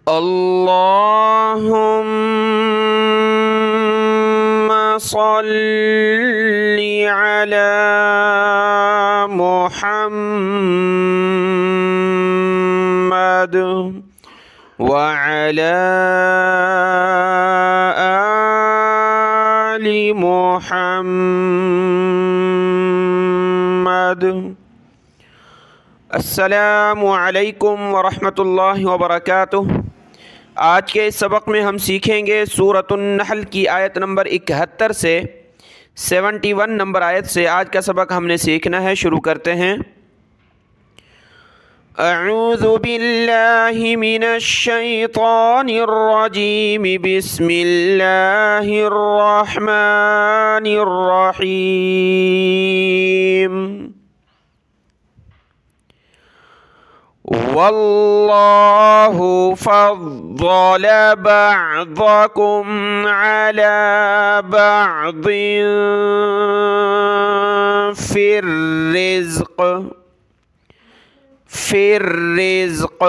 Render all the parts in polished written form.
اللهم صل على محمد وعلى آل محمد। अस्सलामु अलैकुम वरहमतुल्लाहि वबरकातुह। आज के इस सबक में हम सीखेंगे सूरतुन नहल की आयत नंबर 71 से 71 नंबर आयत से आज का सबक हमने सीखना है। शुरू करते हैं। अऊज़ु बिल्लाहि मिनश शैतानिर रजीम, बिस्मिल्लाहिर रहमानिर रहीम। वल्लाहु फद्दल बअदकुम अला बअदिन फिर्रिज़्क़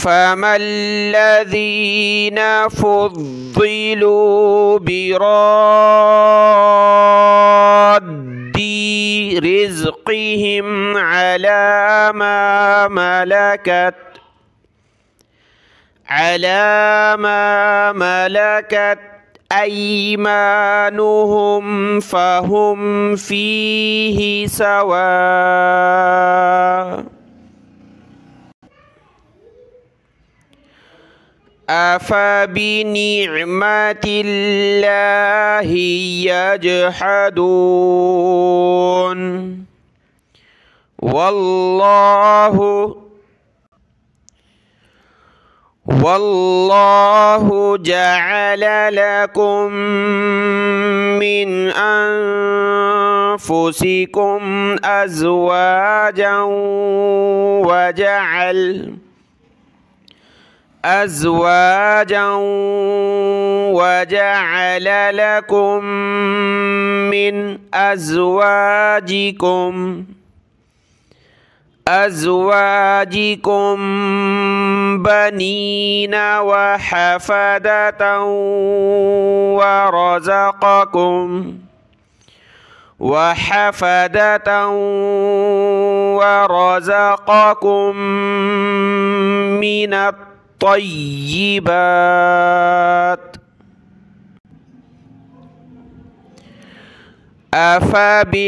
फमल्लज़ीन फुद्दिलू बिरद्दी रिज़्क़िहिम अला मा मलकत अयमानुहुम फहुम फीहि सवा। अफ़बिनिअमतिल्लाहि यजहदून वल्लाहु जअल लकुम मिन अनफुसिकुम अज़वाजन वजअल लकुम मिन अज़वाजिकुम बनीन वहफ़दतन वरज़क़कुम मिनत तय्यिबात। अफ़बिल्बातिलि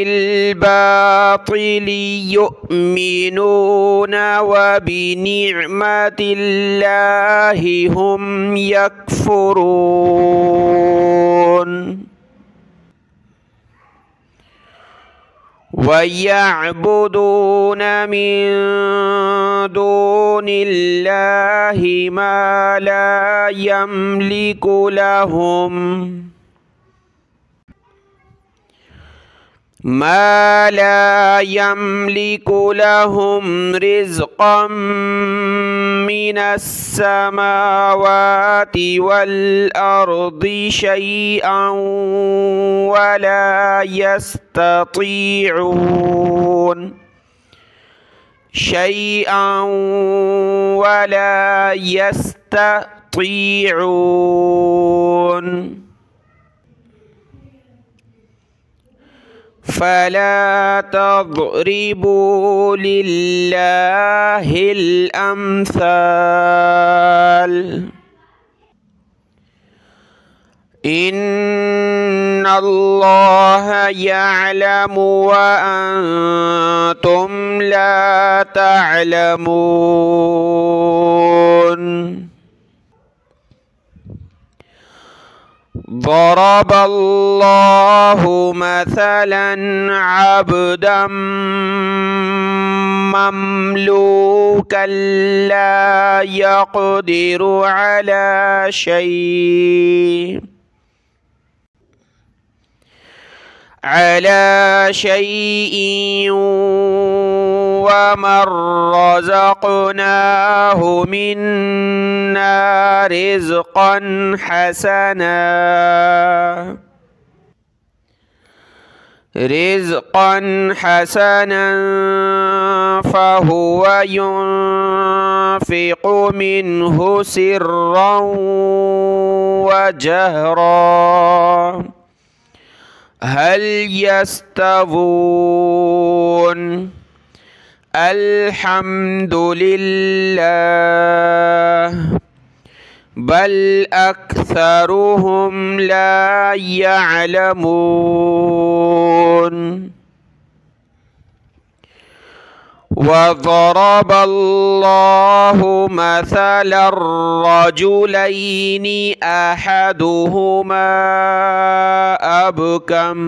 युमिनून वबिनिअमतिल्लाहि हुम यकफ़ुरून। वयअबुदून मिन दूनिल्लाहि मा ला यमलिकु लहुम रिज़्क़न मिनस समावाति वल अर्दि शैअन वला यस्ततीऊन। फला तज़रिबू लिल्लाहिल अम्साल, इन्नल्लाह यअलमु व अंतुम ला तअलमून। ضربallahu مثلا عبدا مملوكا لا يقدر على شيء ومن رزقناه منا رزقا حسنا रिज़्क़न हसनन फ़हुव युन्फ़िक़ु मिन्हु सिर्रन व जहरा हल यस्तवून अल्हम्दुलिल्लाह बल अक्सरुहुम ला यअलमून। वज़रबल्लाहु मसलन रजुलैनि अहदुहुमा अबकम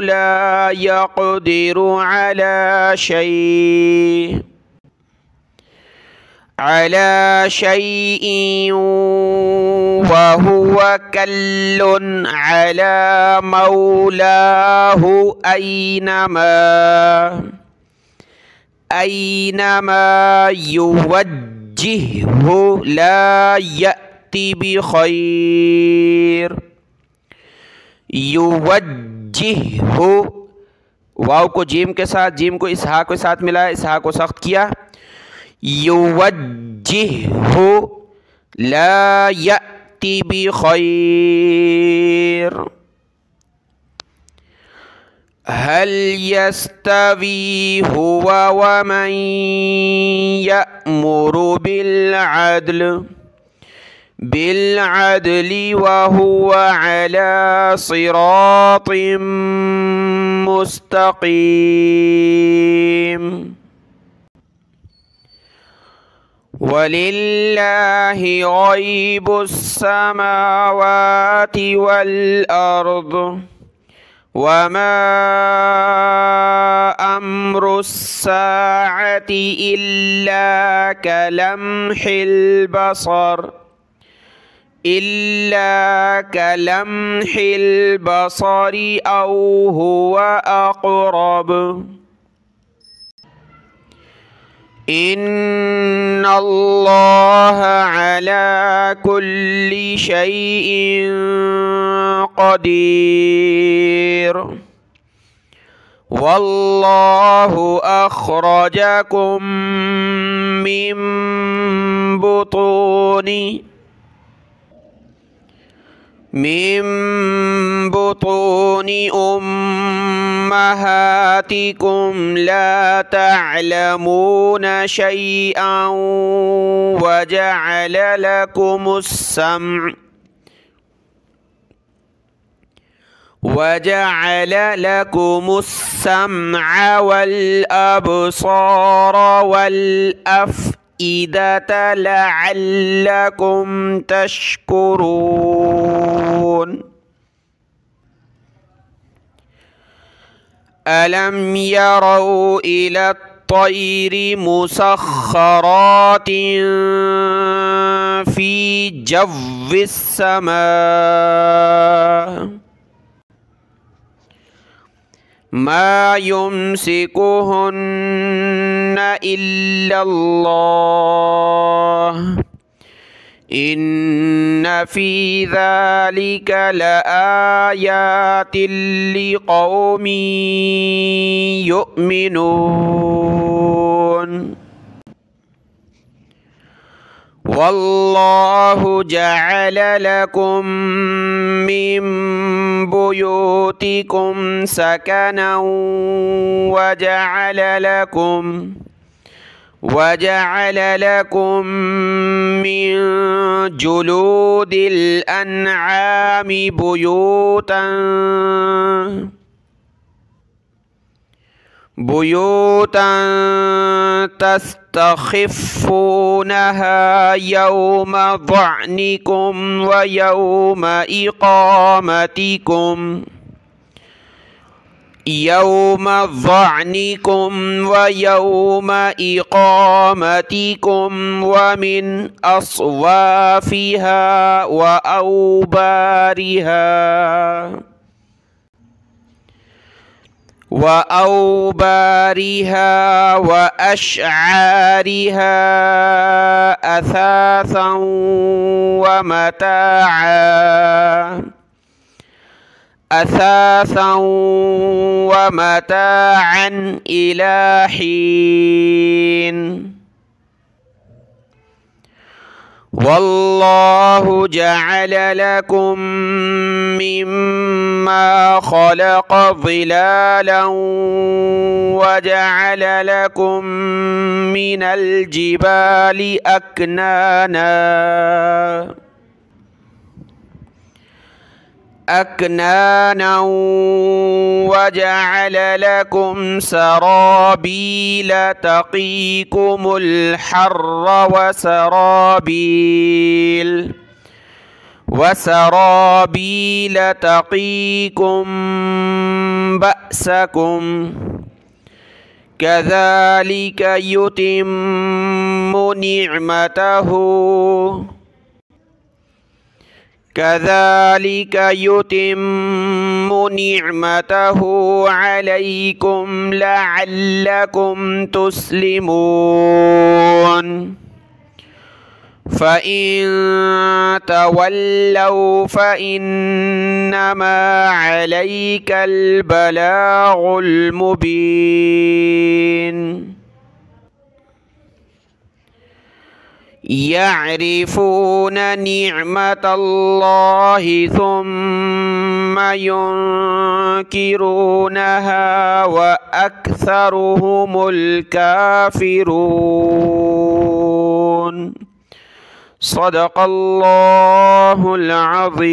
ला यक़दिरु अला शैइन वहुव कल्लुन अला मौलाहु ऐनमा युवज्जिहु ला यअति बिखैर। युवज्जिहु, वाव को जीम के साथ, जीम को इसहा के साथ मिलाया, इसहा को सख्त किया। युवज्जिहु ला यअति बिखैर। हल यस्तवी हुवा व मन यअमुरु बिलअदली व हुवा अला सिरातिम मुस्तकीम। वलिल्लाहि गैबुस समावाति वल अर्द वमा अम्रुस साअति इल्ला कलम्हिल बसरि औ हुवा अक़रब। इन्नल्लाह अला कुल्लि शैइन क़दीर। वल्लाहु अख़रजकुम मिन बुतूनि उम्महातिकुम ला तअलमून शैअन वजअल लकुमुस सम्अ वल अब्सार वल अफ़इदत लअल्लकुम तशकुरून। अलम यरौ इला तैरि मुसख्खरातिन फी जव्विस समा मा युमसिकुहुन्न इल्लल्लाह इन्न फी ज़ालिका लआयातिन लिक़ौमिन युमिनून। वल्लाहु जअल लकुम मिन बुयूतिकुम सकनन वजअल लकुम मिन जुलूदिल अन्आमि बुयूतन तस्तख़िफ़ूनहा यौम ज़अनिकुम व यौम इक़ामतिकुम व मिन अस्वाफ़िहा व औबारिहा وأوبارها وأشعارها أثاثا ومتاعا إلى حين. والله جعل لكم مما خلق ظلالا وجعل لكم من الجبال أكنانا وجعل لكم سرابيل تقيكم الحر وسرابيل تقيكم بأسكم كذلك يتم نعمته عليكم لعلكم تسلمون. فإن تولوا فإنما عليك البلاغ المبين. يعرفون نعمة الله ثم ينكرونها وأكثرهم الكافرون. صدق الله العظيم.